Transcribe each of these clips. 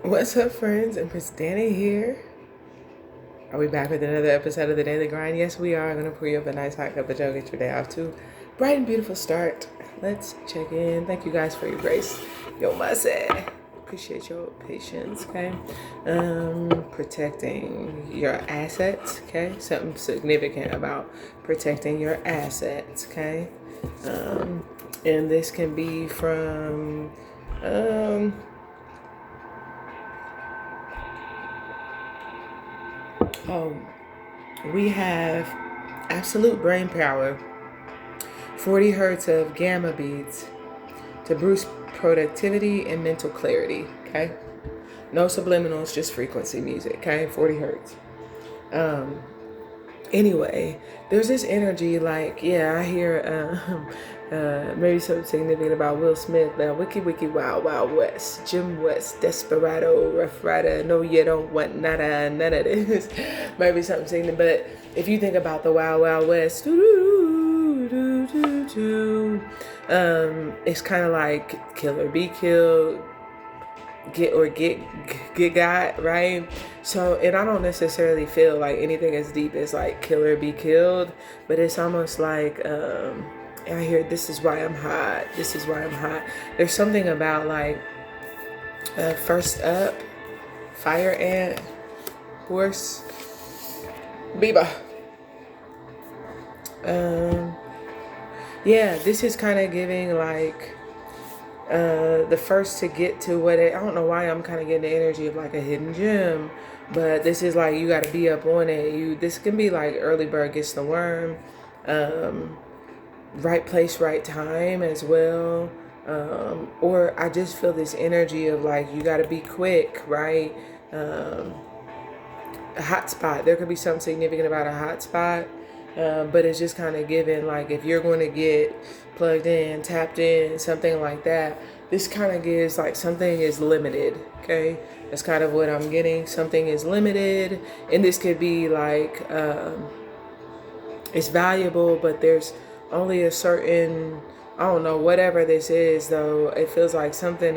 What's up, friends? Empress Dannie here. Are we back with another episode of the Daily Grind? Yes, we are. I'm going to pour you up a nice hot cup of joe, get your day off to bright and beautiful start. Let's check in. Thank you guys for your grace. Yo, Mase. Appreciate your patience, okay? Protecting your assets, okay? Something significant about protecting your assets, okay? And this can be from, oh, we have absolute brain power, 40 hertz of gamma beads to boost productivity and mental clarity, okay? No subliminals, just frequency music, okay? 40 hertz. Anyway, there's this energy like, yeah, I hear maybe something significant about Will Smith, Wiki Wiki Wild Wild West, Jim West, Desperado, Rough Rider, no you don't want none of this. Maybe something significant, but if you think about the Wild Wild West, it's kind of like kill or be killed, get got, right? So, and I don't necessarily feel like anything as deep as like kill or be killed, but it's almost like I hear this is why I'm hot, this is why I'm hot. There's something about like first up, fire ant, horse, Biba. Yeah, this is kind of giving like the first to get to what I don't know why I'm kind of getting the energy of like a hidden gem, but this is like you got to be up on it. This can be like early bird gets the worm, right place, right time as well. Or I just feel this energy of like you got to be quick, right? A hot spot. There could be something significant about a hot spot. But it's just kind of given like if you're going to get plugged in, tapped in, something like that, this kind of gives like something is limited, okay? That's kind of what I'm getting. Something is limited, and this could be like it's valuable, but there's only a certain, I don't know, whatever this is though, it feels like something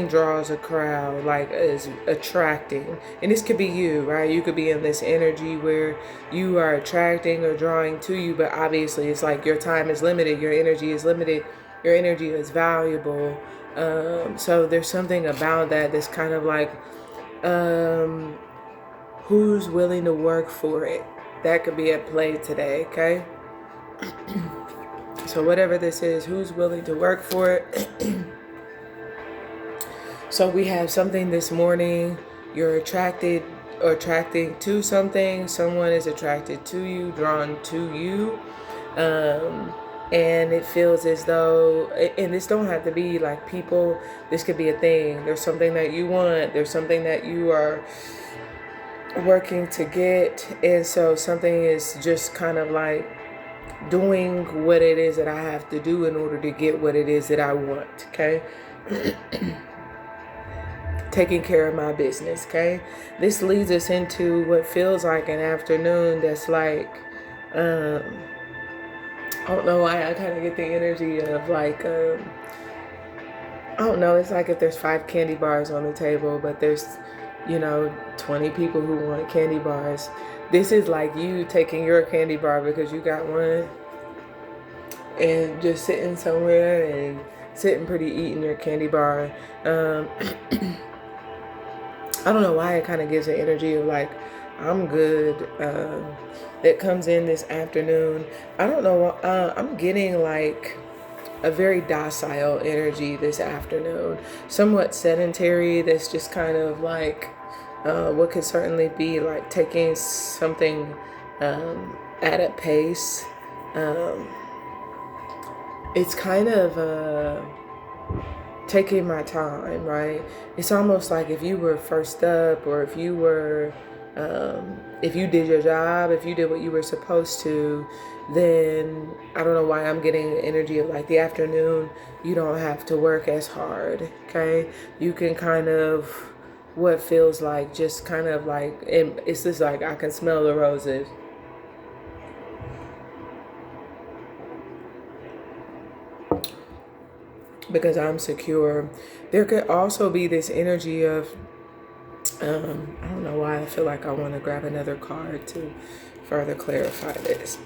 draws a crowd, like is attracting. And this could be you, right? You could be in this energy where you are attracting or drawing to you, but obviously it's like your time is limited, your energy is limited, your energy is valuable. So there's something about that that's kind of like who's willing to work for it. That could be at play today, okay? So whatever this is, who's willing to work for it? So we have something this morning, you're attracted or attracting to something, someone is attracted to you, drawn to you. And it feels as though, and this don't have to be like people, this could be a thing. There's something that you want, there's something that you are working to get, and so something is just kind of like doing what it is that I have to do in order to get what it is that I want, okay? Taking care of my business, okay? This leads us into what feels like an afternoon that's like, I don't know why I kind of get the energy of like, I don't know, it's like if there's 5 candy bars on the table, but there's, 20 people who want candy bars. This is like you taking your candy bar because you got one and just sitting somewhere and sitting pretty eating your candy bar. I don't know why it kind of gives the energy of like, I'm good. That comes in this afternoon. I don't know. I'm getting like a very docile energy this afternoon. Somewhat sedentary. That's just kind of like what could certainly be like taking something at a pace. It's kind of taking my time, right? It's almost like if you were first up, or if you were, if you did your job, if you did what you were supposed to, then I don't know why I'm getting the energy of like the afternoon, you don't have to work as hard, okay? You can kind of, what feels like just kind of like, and it's just like I can smell the roses. because I'm secure. There could also be this energy of, I don't know why I feel like I want to grab another card to further clarify this.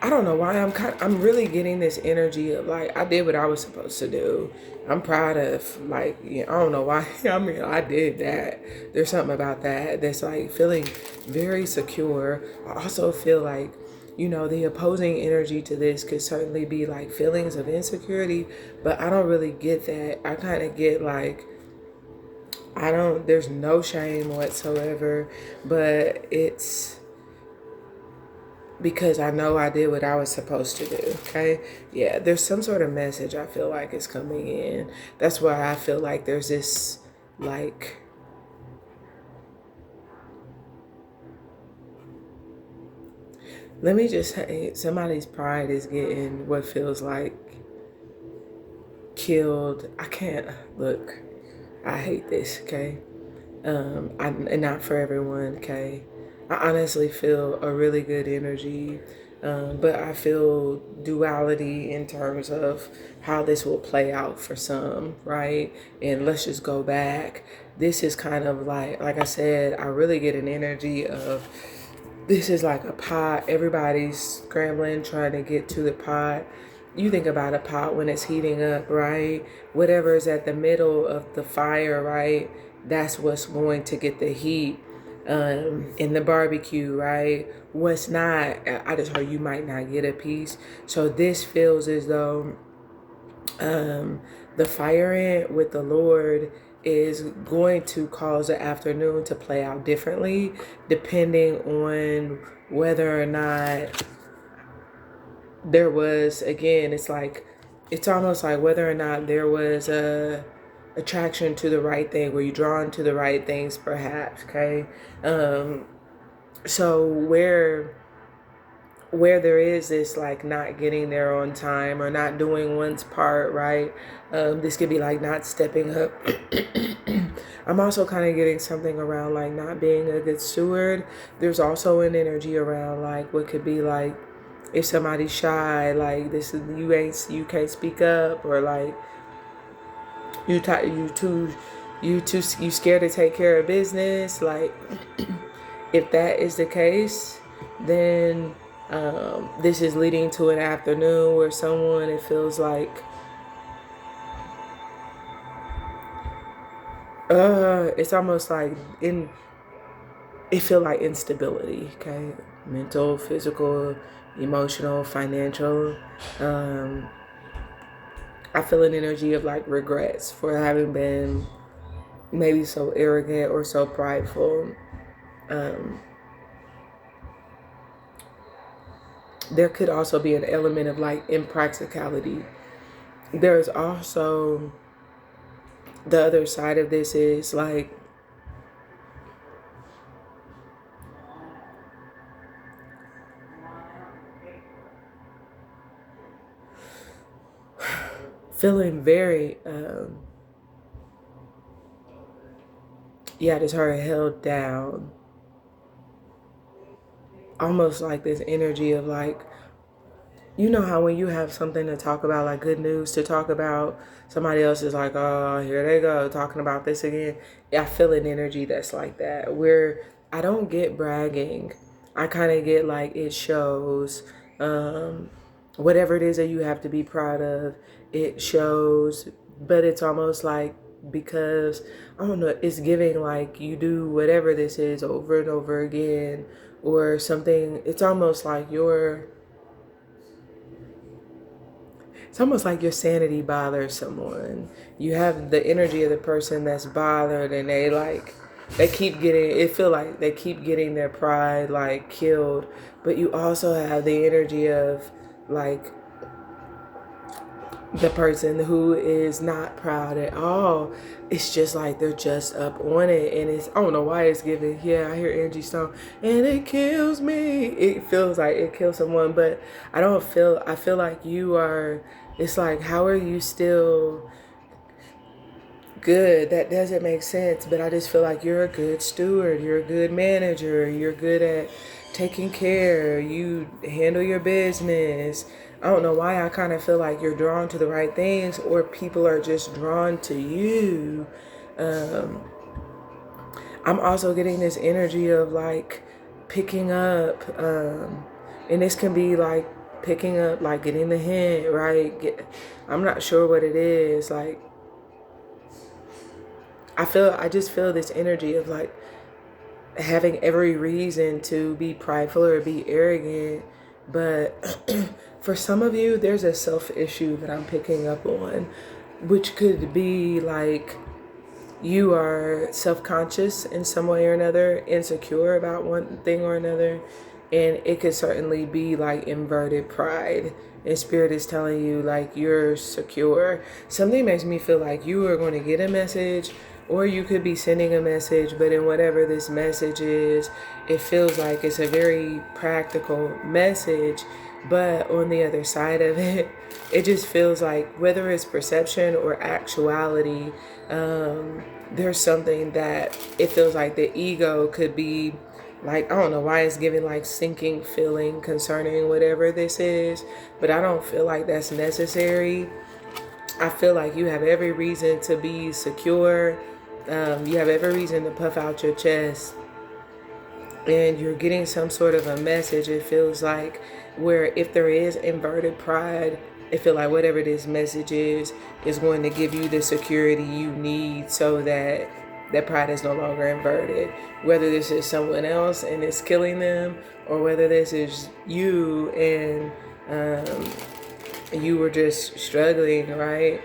I don't know why I'm really getting this energy of like, I did what I was supposed to do. I'm proud of, like, I don't know why. I mean, I did that. There's something about that that's like feeling very secure. I also feel like, the opposing energy to this could certainly be like feelings of insecurity, but I don't really get that. I kind of get like, there's no shame whatsoever, but it's because I know I did what I was supposed to do. Okay. Yeah. There's some sort of message I feel like is coming in. That's why I feel like there's this, like, let me just say, somebody's pride is getting what feels like killed. I can't look. I hate this. Okay. And not for everyone. Okay. I honestly feel a really good energy, but I feel duality in terms of how this will play out for some, right? And let's just go back. This is kind of like I said, I really get an energy of, this is like a pot. Everybody's scrambling, trying to get to the pot. You think about a pot when it's heating up, right? Whatever is at the middle of the fire, right? That's what's going to get the heat in the barbecue, right? What's not, I just heard you might not get a piece. So this feels as though the fire in with the Lord is going to cause the afternoon to play out differently depending on whether or not there was, again, it's almost like whether or not there was a attraction to the right thing, were you drawn to the right things, perhaps. Okay. So where there is this like not getting there on time or not doing one's part, right? This could be like not stepping up. I'm also kind of getting something around like not being a good steward. There's also an energy around like what could be like, if somebody's shy, like this is, you can't speak up, or like you scared to take care of business. Like if that is the case, then this is leading to an afternoon where someone, it feels like it's almost like it feel like instability. Okay, mental, physical, emotional, financial. I feel an energy of like regrets for having been maybe so arrogant or so prideful. There could also be an element of like impracticality. There's also the other side of this is like feeling very just her held down, almost like this energy of like, you know how when you have something to talk about, like good news to talk about, somebody else is like, oh, here they go talking about this again. I feel an energy that's like that, where I don't get bragging. I kind of get like, it shows. Whatever it is that you have to be proud of, it shows. But it's almost like, because I don't know, it's giving like you do whatever this is over and over again or something. It's almost like your sanity bothers someone. You have the energy of the person that's bothered, and they keep getting, it feel like they keep getting their pride like killed. But you also have the energy of like the person who is not proud at all. It's just like they're just up on it, and it's, I don't know why it's giving. Yeah, I hear Angie Stone, and it kills me. It feels like it kills someone, but I feel like you are. It's like, how are you still good? That doesn't make sense, but I just feel like you're a good steward, you're a good manager, you're good at taking care, you handle your business. I don't know why I kind of feel like you're drawn to the right things, or people are just drawn to you. Um, I'm also getting this energy of like picking up, and this can be like picking up, like getting the hint, right? I'm not sure what it is. Like, I just feel this energy of like having every reason to be prideful or be arrogant. But for some of you, there's a self issue that I'm picking up on, which could be like you are self-conscious in some way or another, insecure about one thing or another, and it could certainly be like inverted pride. And spirit is telling you like you're secure. Something makes me feel like you are going to get a message, or you could be sending a message, but in whatever this message is, it feels like it's a very practical message. But on the other side of it, it just feels like whether it's perception or actuality, there's something that it feels like the ego could be like, I don't know why it's giving like sinking feeling concerning whatever this is, but I don't feel like that's necessary. I feel like you have every reason to be secure. You have every reason to puff out your chest, and you're getting some sort of a message. It feels like where if there is inverted pride, I feel like whatever this message is going to give you the security you need so that that pride is no longer inverted. Whether this is someone else and it's killing them, or whether this is you and you were just struggling, right?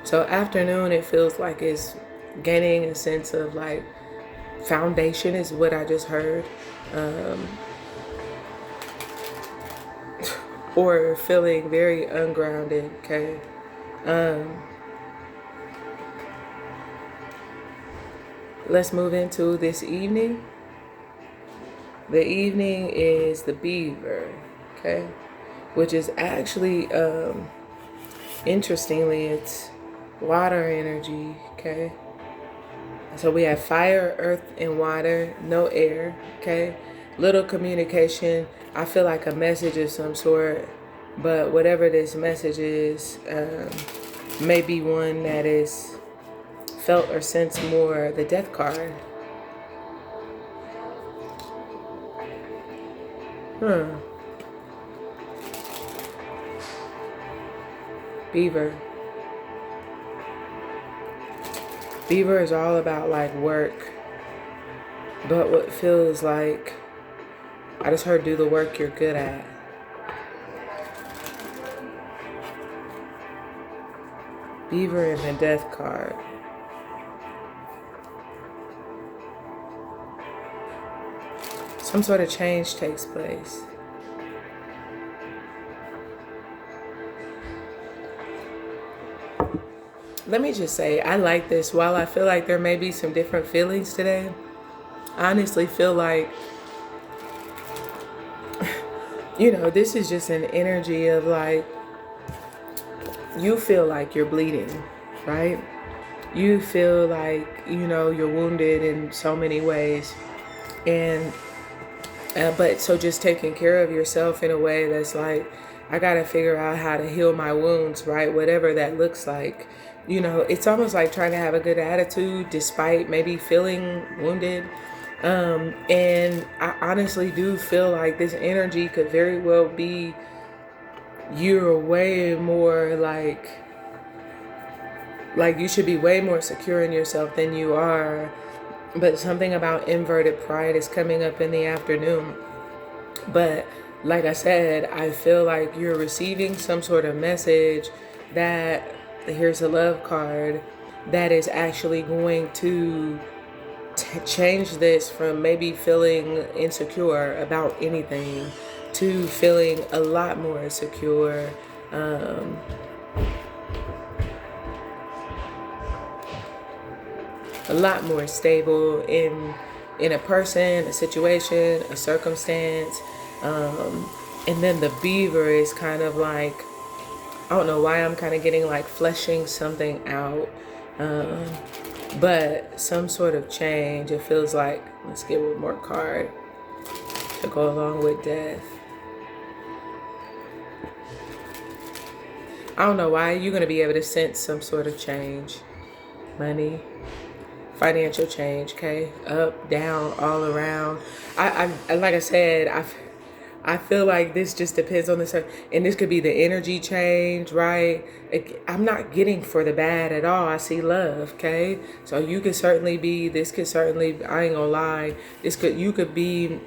So afternoon, it feels like it's gaining a sense of like foundation is what I just heard. Or feeling very ungrounded, okay? Let's move into this evening. The evening is the beaver, okay? Which is actually, interestingly, it's water energy, okay? So we have fire, earth, and water, no air, okay? Little communication. I feel like a message of some sort, but whatever this message is, may be one that is felt or sensed more. The death card. Beaver. Beaver is all about like work, but what feels like, I just heard do the work you're good at. Beaver and the death card. Some sort of change takes place. Let me just say, I like this. While I feel like there may be some different feelings today, I honestly feel like, this is just an energy of like, you feel like you're bleeding, right? You feel like, you're wounded in so many ways. And, but so just taking care of yourself in a way that's like, I got to figure out how to heal my wounds, right? Whatever that looks like. It's almost like trying to have a good attitude despite maybe feeling wounded. And I honestly do feel like this energy could very well be you're way more like you should be way more secure in yourself than you are. But something about inverted pride is coming up in the afternoon. But like I said, I feel like you're receiving some sort of message that, here's a love card, that is actually going to change this from maybe feeling insecure about anything to feeling a lot more secure. A lot more stable in a person, a situation, a circumstance. And then the beaver is kind of like, I don't know why I'm kind of getting like fleshing something out. but some sort of change. It feels like, let's get one more card to go along with death. I don't know why you're going to be able to sense some sort of change. Money, financial change, okay? Up, down, all around. I like I said, I feel like this just depends on the, and this could be the energy change, right? I'm not getting for the bad at all. I see love, okay? So you could certainly be, this could certainly, I ain't gonna lie, you could be,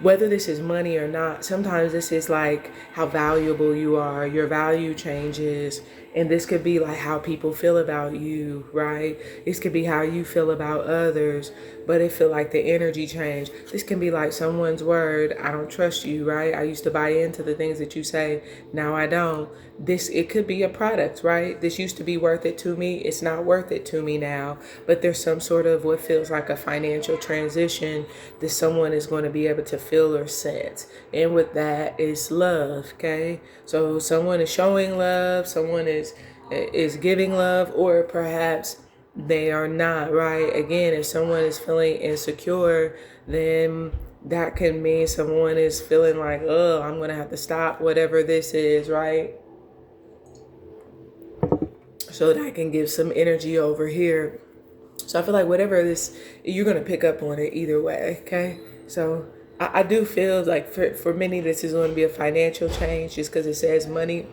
whether this is money or not, sometimes this is like how valuable you are. Your value changes. And this could be like how people feel about you, right? This could be how you feel about others. But it feel like the energy change. This can be like someone's word. I don't trust you, right? I used to buy into the things that you say. Now I don't. It could be a product, right? This used to be worth it to me. It's not worth it to me now. But there's some sort of what feels like a financial transition that someone is going to be able to feel or sense. And with that is love, okay? So someone is showing love, someone is giving love, or perhaps they are not, right? Again, if someone is feeling insecure, then that can mean someone is feeling like, oh, I'm going to have to stop whatever this is, right? So that I can give some energy over here. So I feel like whatever this, you're going to pick up on it either way, okay? So I do feel like for many, this is going to be a financial change just because it says money.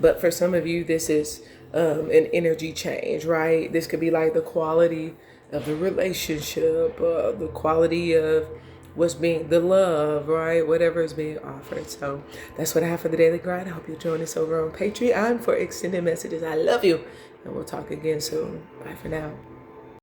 But for some of you, this is an energy change, right? This could be like the quality of the relationship, the quality of what's being, the love, right? Whatever is being offered. So that's what I have for the Daily Grind. I hope you join us over on Patreon for extended messages. I love you. And we'll talk again soon. Bye for now.